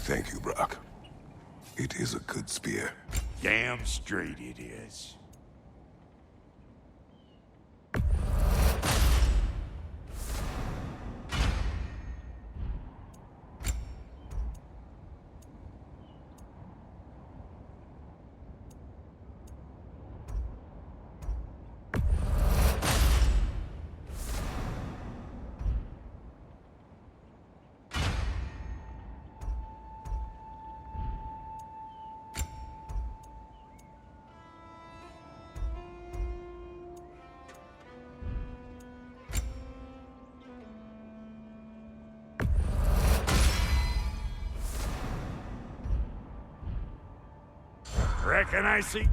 Thank you, Brock. It is a good spear. Damn straight it is. Reckon I see.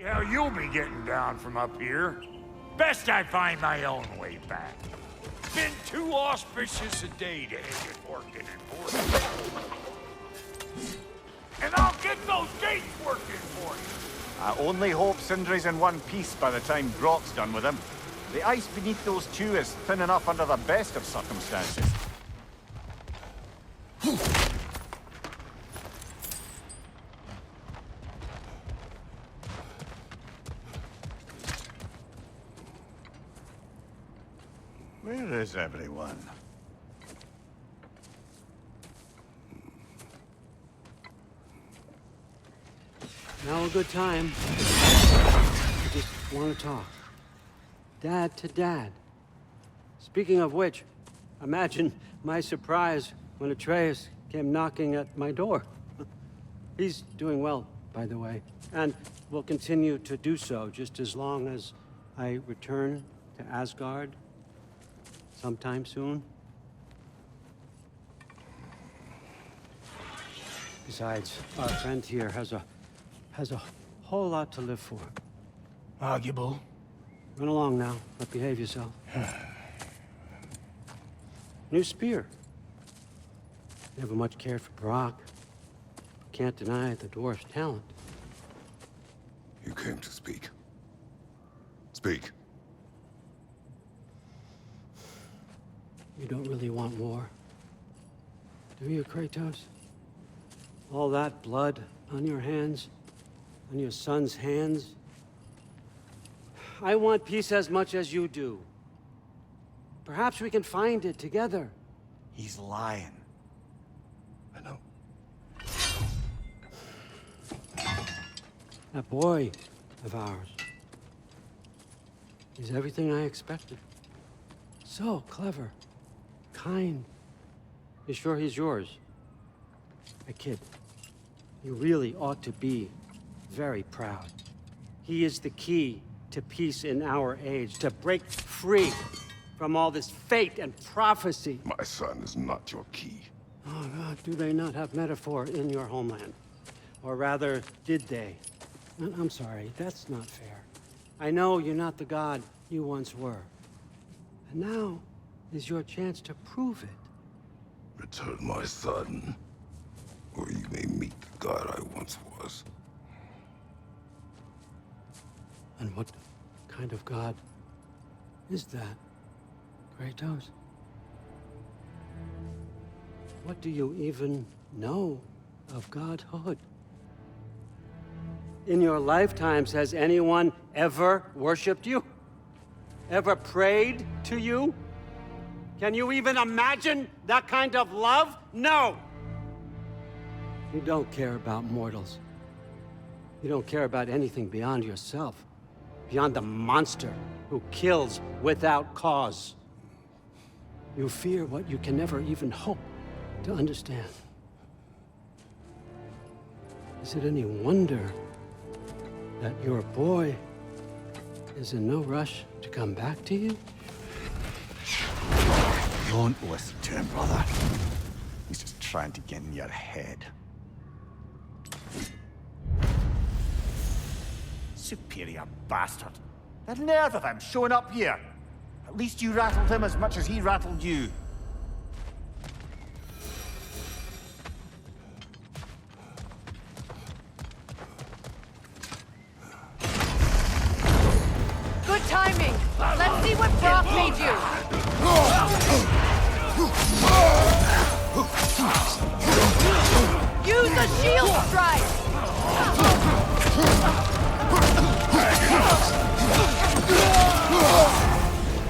How you'll be getting down from up here. Best I find my own way back. Been too auspicious a day to have it working and working. And I'll get those gates working for you. I only hope Sindri's in one piece by the time Grok's done with him. The ice beneath those two is thin enough under the best of circumstances. Where is everyone? Now a good time. I just want to talk. Dad to dad. Speaking of which, imagine my surprise when Atreus came knocking at my door. He's doing well, by the way, and will continue to do so just as long as I return to Asgard sometime soon. Besides, our friend here has a whole lot to live for. Arguable. Run along now, but behave yourself. New spear. Never much cared for Brock. Can't deny the dwarf's talent. You came to speak. Speak. You don't really want war, do you, Kratos? All that blood on your hands, on your son's hands. I want peace as much as you do. Perhaps we can find it together. He's lying. I know. That boy of ours is everything I expected. So clever, kind. You sure he's yours? A kid. You really ought to be very proud. He is the key to peace in our age, to break free from all this fate and prophecy. My son is not your key. Oh, God, do they not have metaphor in your homeland? Or rather, did they? I'm sorry, that's not fair. I know you're not the god you once were. And now is your chance to prove it. Return my son, or you may meet the god I once was. And what kind of god is that, Kratos? What do you even know of godhood? In your lifetimes, has anyone ever worshipped you? Ever prayed to you? Can you even imagine that kind of love? No! You don't care about mortals. You don't care about anything beyond yourself. Beyond the monster who kills without cause. You fear what you can never even hope to understand. Is it any wonder that your boy is in no rush to come back to you? Don't listen to him, brother. He's just trying to get in your head. Superior bastard. The nerve of him showing up here. At least you rattled him as much as he rattled you. Good timing. Let's see what Brock made you. Use a shield strike.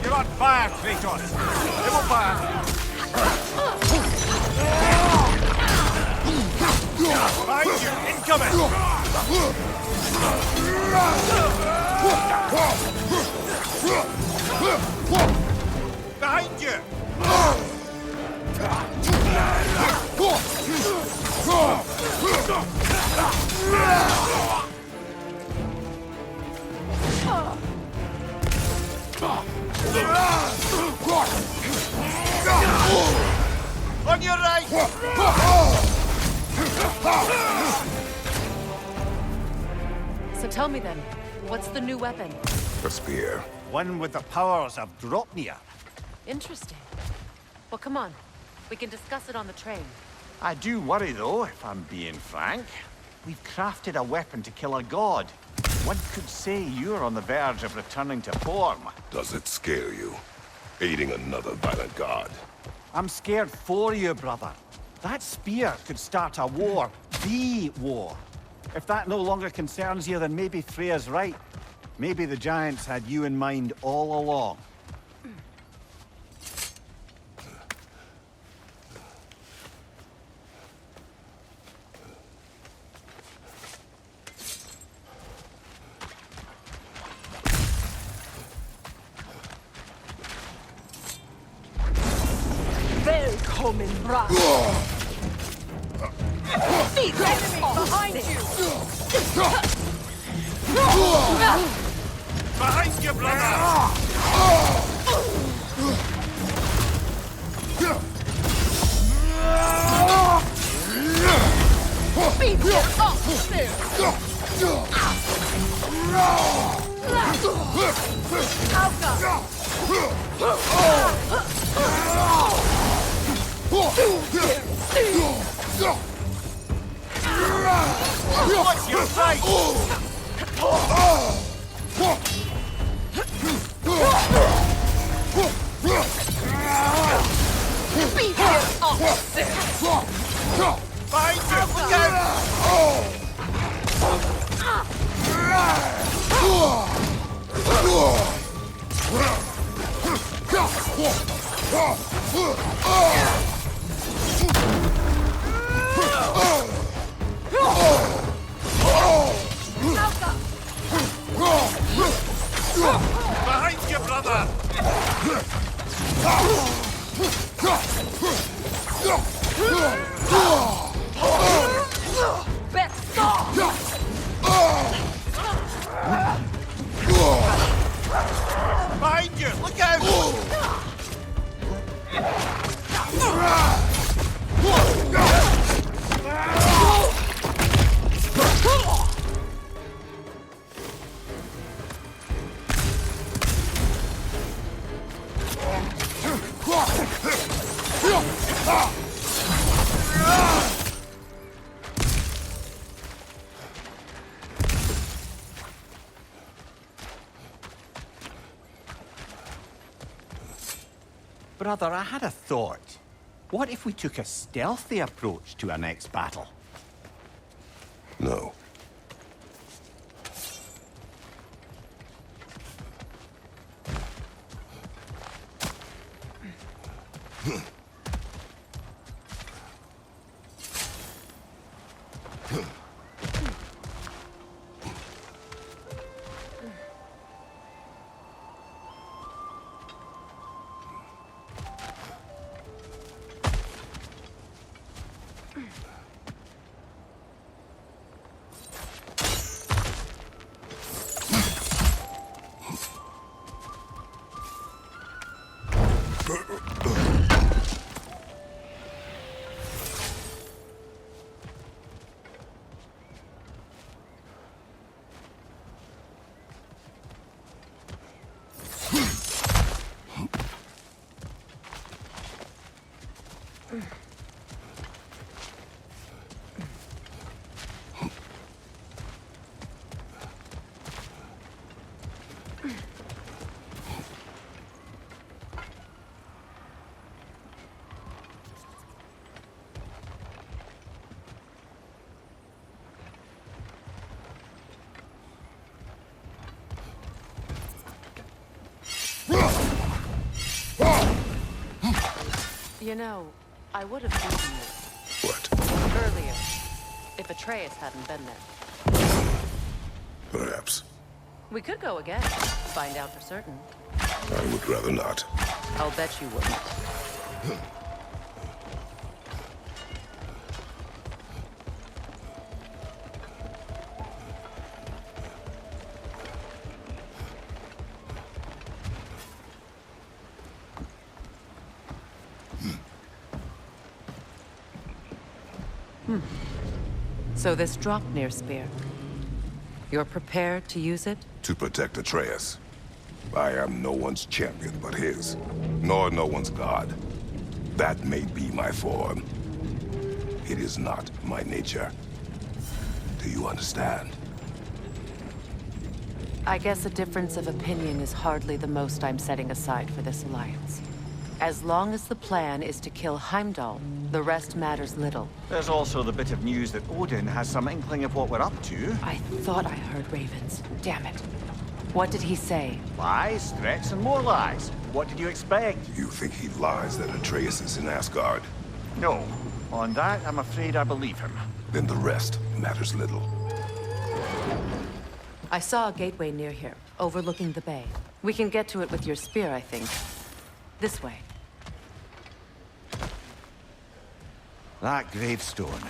You're on fire, Kratos. Double fire. Behind you, incoming. Behind you. On your right! So tell me then, what's the new weapon? A spear. One with the powers of Dropnir. Interesting. Well, come on. We can discuss it on the train. I do worry, though, if I'm being frank. We've crafted a weapon to kill a god. One could say you're on the verge of returning to form. Does it scare you? Aiding another violent god. I'm scared for you, brother. That spear could start a war. The war. If that no longer concerns you, then maybe Freya's right. Maybe the Giants had you in mind all along. Willkommen, Brock. The enemy behind you. Behind you, brother! Beat you up there. What's your fight? Beat you up there. Behind you! Look out! Behind you, brother! Best stop. Behind you! Look out! Brother, I had a thought. What if we took a stealthy approach to our next battle? No. You know, I would have beaten you What? earlier if Atreus hadn't been there. Perhaps. We could go again, find out for certain. I would rather not. I'll bet you wouldn't. So this Draupnir spear, you're prepared to use it? To protect Atreus. I am no one's champion but his, nor no one's god. That may be my form. It is not my nature. Do you understand? I guess a difference of opinion is hardly the most I'm setting aside for this alliance. As long as the plan is to kill Heimdall, the rest matters little. There's also the bit of news that Odin has some inkling of what we're up to. I thought I heard ravens. Damn it. What did he say? Lies, threats, and more lies. What did you expect? You think he lies that Atreus is in Asgard? No. On that, I'm afraid I believe him. Then the rest matters little. I saw a gateway near here, overlooking the bay. We can get to it with your spear, I think. This way. That gravestone.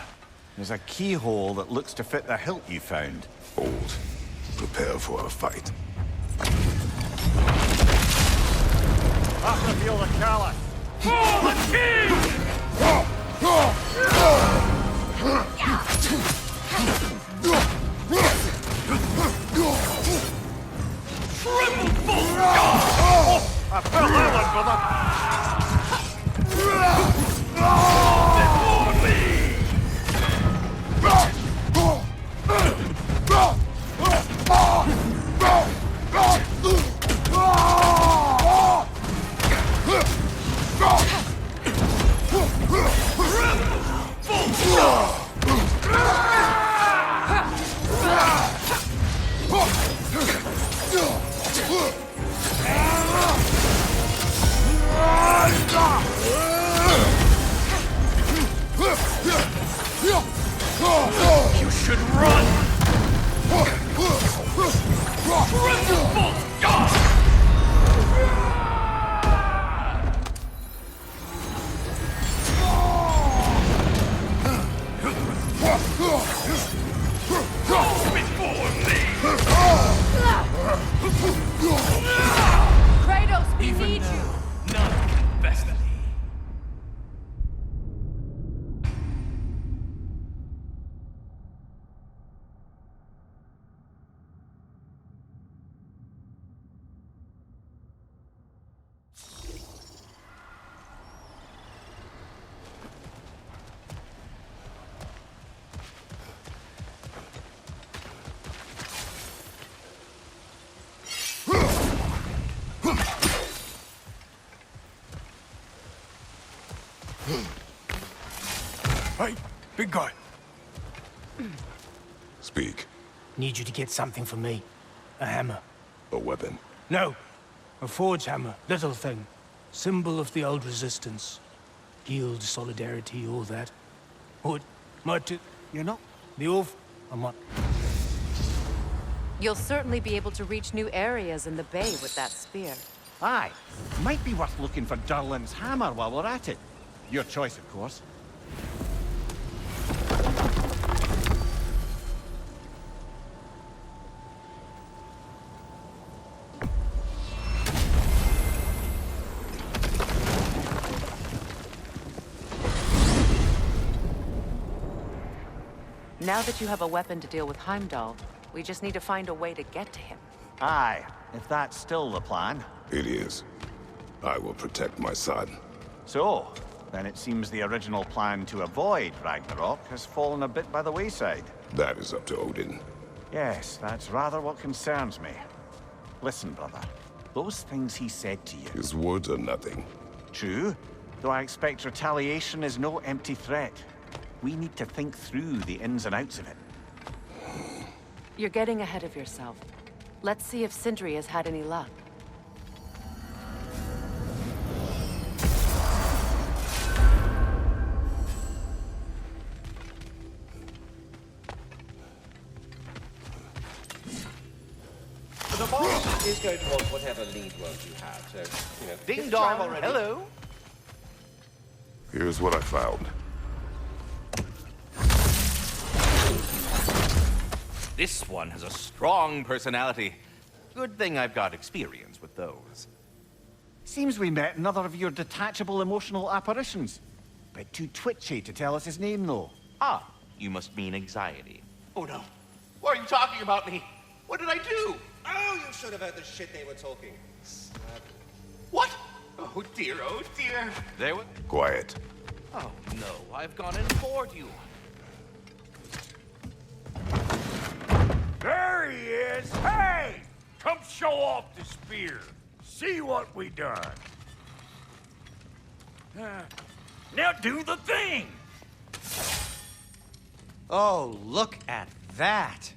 There's a keyhole that looks to fit the hilt you found. Old. Prepare for a fight. Have to feel the callous. I felt that one, brother. You should run! Kratos, we need you! None can best me. Hey, big guy. Speak. Need you to get something for me. A hammer. A weapon. No, a forge hammer. Little thing. Symbol of the old resistance. Guild, solidarity, all that. What? You're not? The Orf? I'm not. You'll certainly be able to reach new areas in the bay with that spear. Aye. Might be worth looking for Durlin's hammer while we're at it. Your choice, of course. Now that you have a weapon to deal with Heimdall, we just need to find a way to get to him. Aye, if that's still the plan. It is. I will protect my son. So, then it seems the original plan to avoid Ragnarok has fallen a bit by the wayside. That is up to Odin. Yes, that's rather what concerns me. Listen, brother. Those things he said to you. His words are nothing. True, though I expect retaliation is no empty threat. We need to think through the ins and outs of it. You're getting ahead of yourself. Let's see if Sindri has had any luck. going to want whatever lead work you have, so, you know... Ding dong, hello. Here's what I found. This one has a strong personality. Good thing I've got experience with those. Seems we met another of your detachable emotional apparitions. Bit too twitchy to tell us his name, though. Ah, you must mean anxiety. Oh no. Why are you talking about me? What did I do? Oh, you should have heard the shit they were talking. What? Oh dear, oh dear. There was... Quiet. Oh no, I've gone and bored you. There he is! Hey! Come show off the spear. See what we done. Now do the thing! Oh, look at that.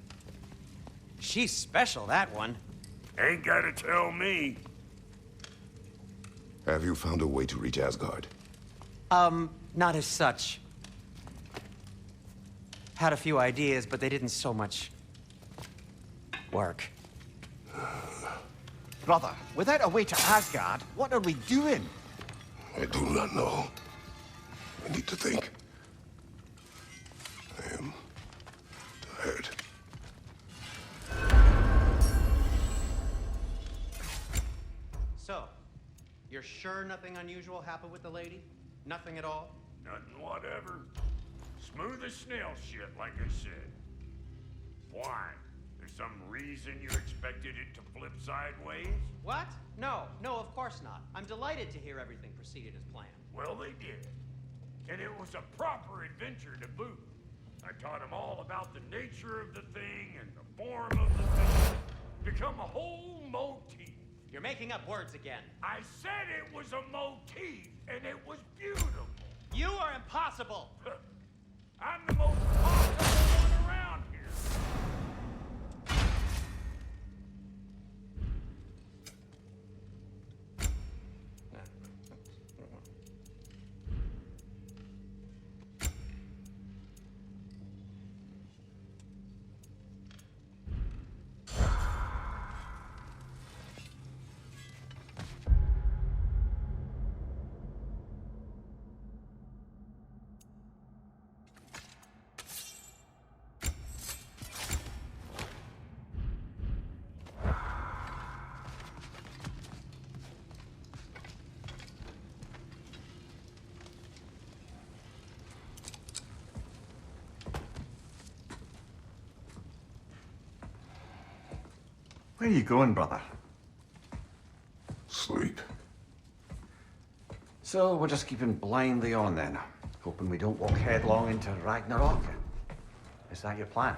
She's special, that one. Ain't gotta tell me. Have you found a way to reach Asgard? Not as such. Had a few ideas, but they didn't so much work. Brother, without a way to Asgard, what are we doing? I do not know. I need to think. I am tired. So, you're sure nothing unusual happened with the lady? Nothing at all? Nothing whatever. Smooth as snail shit, like I said. Why? There's some reason you expected it to flip sideways? What? No, of course not. I'm delighted to hear everything proceeded as planned. Well, they did. And it was a proper adventure to boot. I taught them all about the nature of the thing and the form of the thing. Become a whole motif. You're making up words again. I said it was a motif, and it was beautiful. You are impossible! I'm the most possible one around here. Where are you going, brother? Sleep. So we're just keeping blindly on then, hoping we don't walk headlong into Ragnarok. Is that your plan?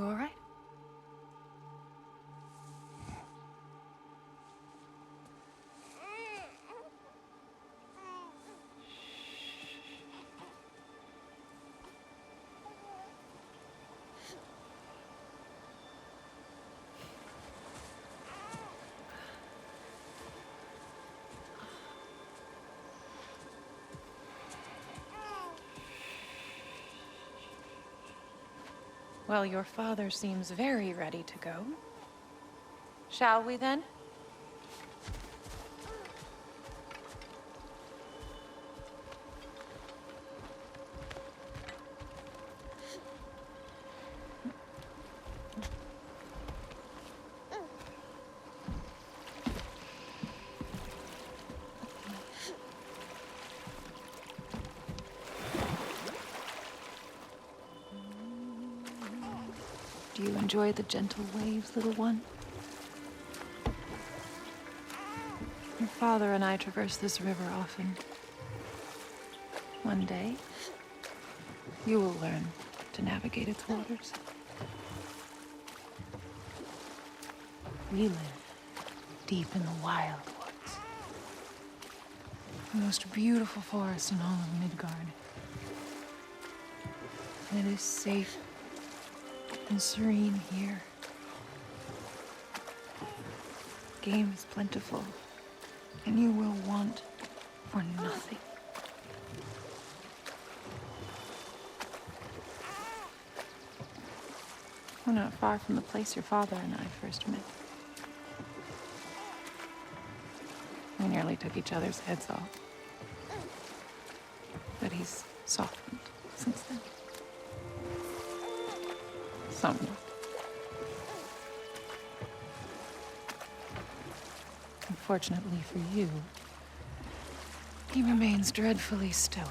You all right? Well, your father seems very ready to go. Shall we then? Do you enjoy the gentle waves, little one? Your father and I traverse this river often. One day, you will learn to navigate its waters. We live deep in the wild woods. The most beautiful forest in all of Midgard. And it is safe and serene here. Game is plentiful, and you will want for nothing. We're not far from the place your father and I first met. We nearly took each other's heads off. But he's softened since then. Somewhat. Unfortunately for you, he remains dreadfully stoic.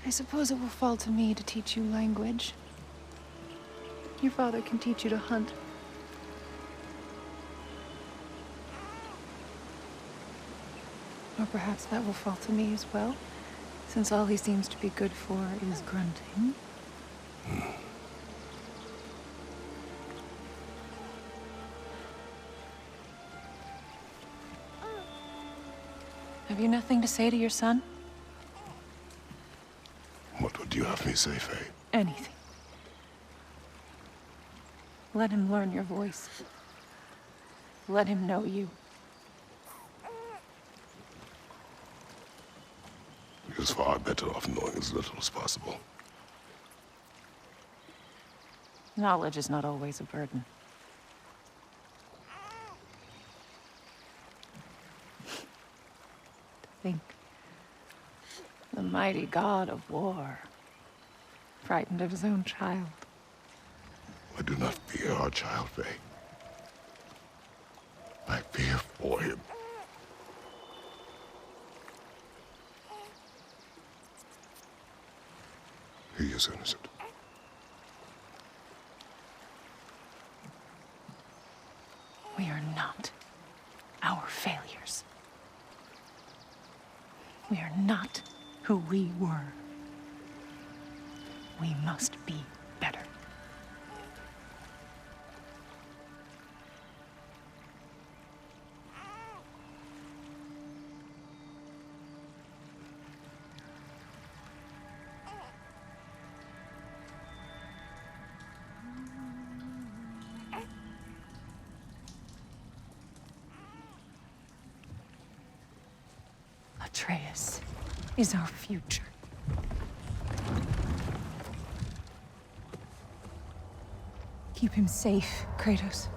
I suppose it will fall to me to teach you language. Your father can teach you to hunt. Or perhaps that will fall to me as well, since all he seems to be good for is grunting. Have you nothing to say to your son? What would you have me say, Faye? Anything. Let him learn your voice. Let him know you. He is far better off knowing as little as possible. Knowledge is not always a burden. To think, the mighty god of war, frightened of his own child. I do not fear our child, Faye. I fear for him. He is innocent. We are not our failures. We are not who we were. We must be better. Atreus is our future. Keep him safe, Kratos.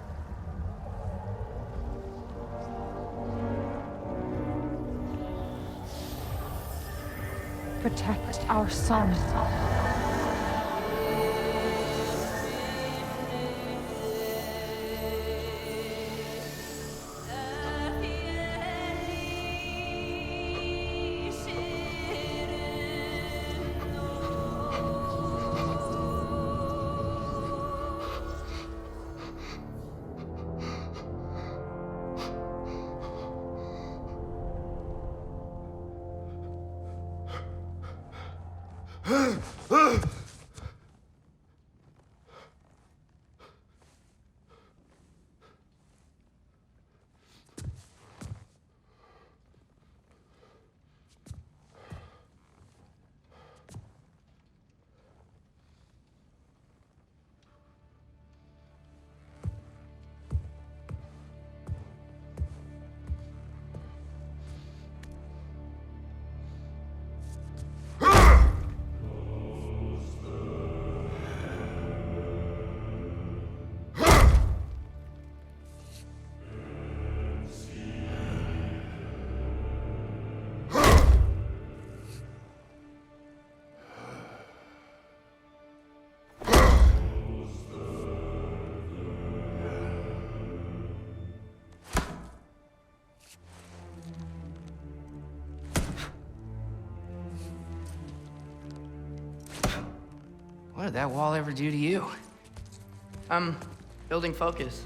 Protect our son. What did that wall ever do to you? I'm building focus.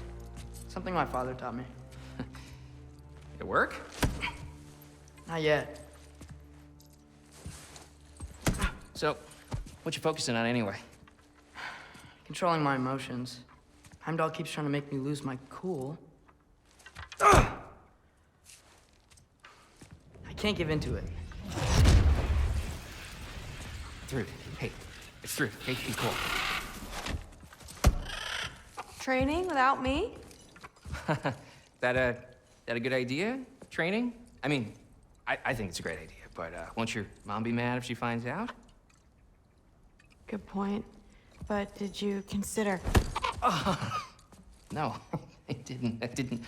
Something my father taught me. It work? Not yet. So, what you focusing on anyway? Controlling my emotions. Heimdall keeps trying to make me lose my cool. I can't give into it. Through. Hey, it's through. Hey, be cool. Training without me? That a good idea? Training? I mean, I think it's a great idea, but won't your mom be mad if she finds out? Good point. But did you consider... No, it didn't. That didn't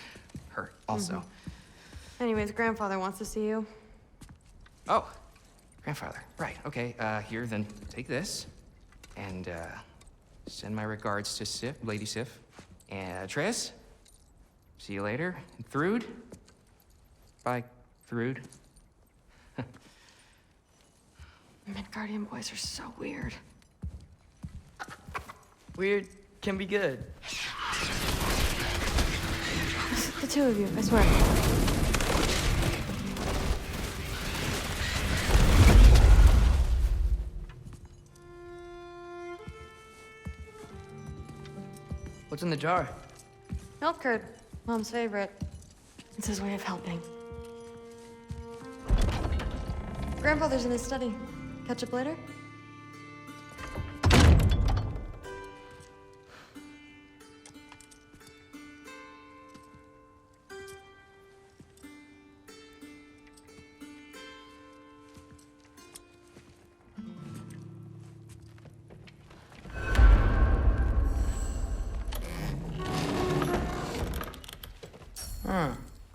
hurt, also. Anyways, grandfather wants to see you. Oh, grandfather. Right, okay. Here, then take this. And, send my regards to Sif, Lady Sif. And Atreus. See you later. And Thrud. Bye, Thrud. Midgardian boys are so weird. Weird can be good. It's the two of you, I swear. What's in the jar? Milk curd, Mom's favorite. It's his way of helping. Grandfather's in his study. Catch up later?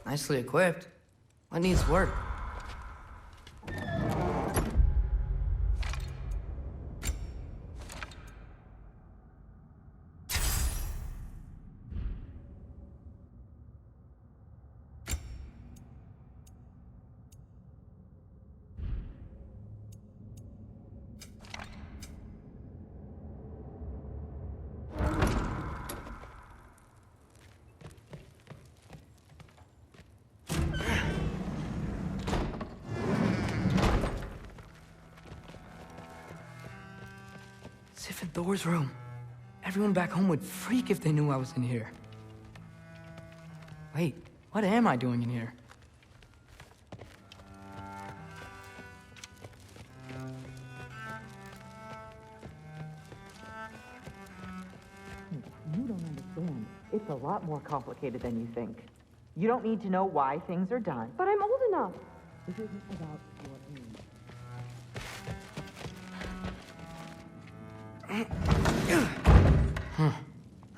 Nicely equipped. What needs work? Sif and Thor's room. Everyone back home would freak if they knew I was in here. Wait, what am I doing in here? You don't understand. It's a lot more complicated than you think. You don't need to know why things are done. But I'm old enough. This isn't about your age.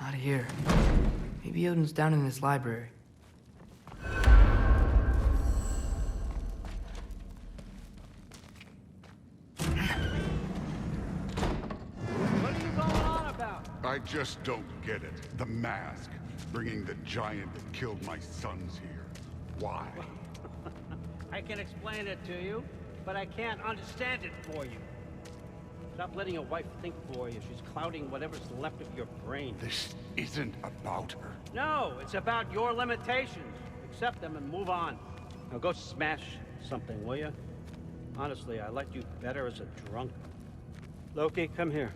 Not here. Maybe Odin's down in his library. What are you going on about? I just don't get it. The mask. Bringing the giant that killed my sons here. Why? I can explain it to you, but I can't understand it for you. Stop letting your wife think for you. She's clouding whatever's left of your brain. This isn't about her. No, it's about your limitations. Accept them and move on. Now go smash something, will you? Honestly, I liked you better as a drunk. Loki, come here.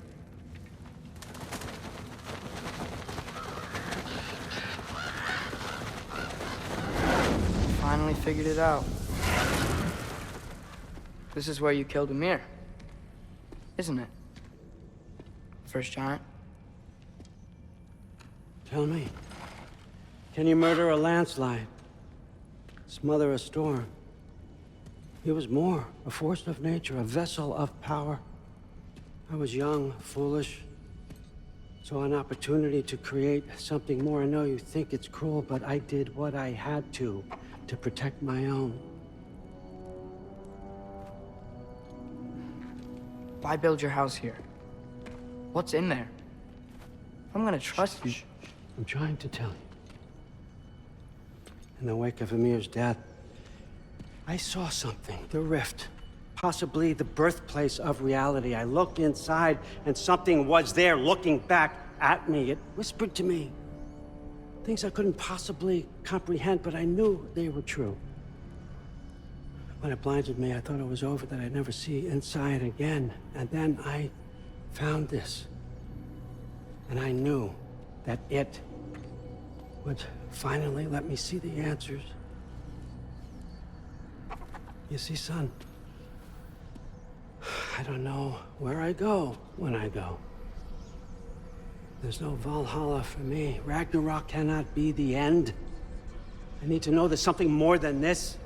Finally figured it out. This is where you killed Ymir, isn't it? First giant? Tell me, can you murder a landslide? Smother a storm? He was more, a force of nature, a vessel of power. I was young, foolish, saw an opportunity to create something more. I know you think it's cruel, but I did what I had to protect my own. Why build your house here? What's in there? I'm gonna trust you. I'm trying to tell you. In the wake of Ymir's death, I saw something, the rift. Possibly the birthplace of reality. I looked inside, and something was there looking back at me. It whispered to me things I couldn't possibly comprehend, but I knew they were true. When it blinded me, I thought it was over, that I'd never see inside again. And then I found this. And I knew that it would finally let me see the answers. You see, son, I don't know where I go when I go. There's no Valhalla for me. Ragnarok cannot be the end. I need to know there's something more than this.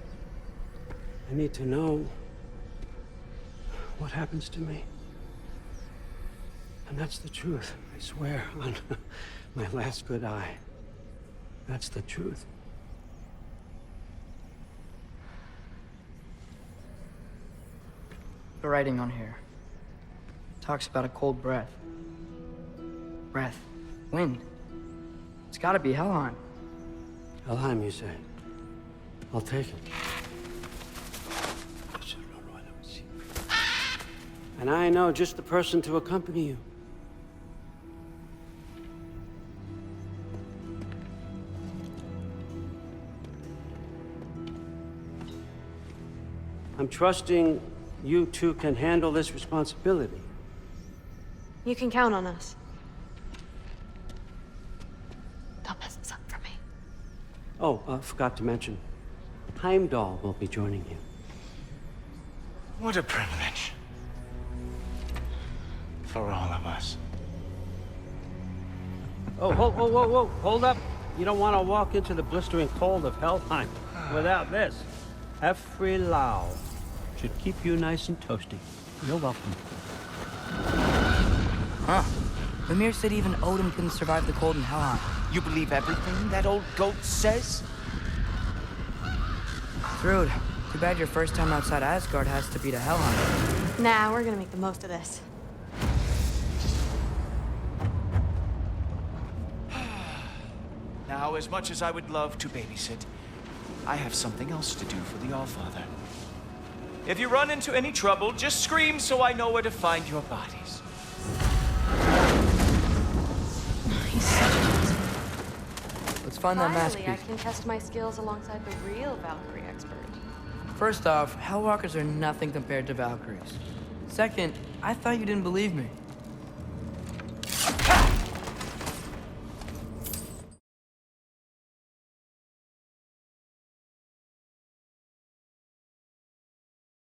I need to know what happens to me. And that's the truth, I swear, on my last good eye. That's the truth. The writing on here talks about a cold breath. Breath. Wind. It's gotta be Helheim. Helheim, you say? I'll take it. And I know just the person to accompany you. I'm trusting you two can handle this responsibility. You can count on us. Don't mess this up for me. Oh, forgot to mention, Heimdall will be joining you. What a privilege. For all of us. Oh, whoa, hold up. You don't want to walk into the blistering cold of Helheim without this. Efri-lau should keep you nice and toasty. You're welcome. Huh. Ymir said even Odin couldn't survive the cold in Helheim. You believe everything that old goat says? It's rude. Too bad your first time outside Asgard has to be to Helheim. Nah, we're gonna make the most of this. Now, as much as I would love to babysit, I have something else to do for the Allfather. If you run into any trouble, just scream so I know where to find your bodies. He's such a... Let's find that Finally, I masterpiece. can test my skills alongside the real Valkyrie expert. First off, Hellwalkers are nothing compared to Valkyries. Second, I thought you didn't believe me.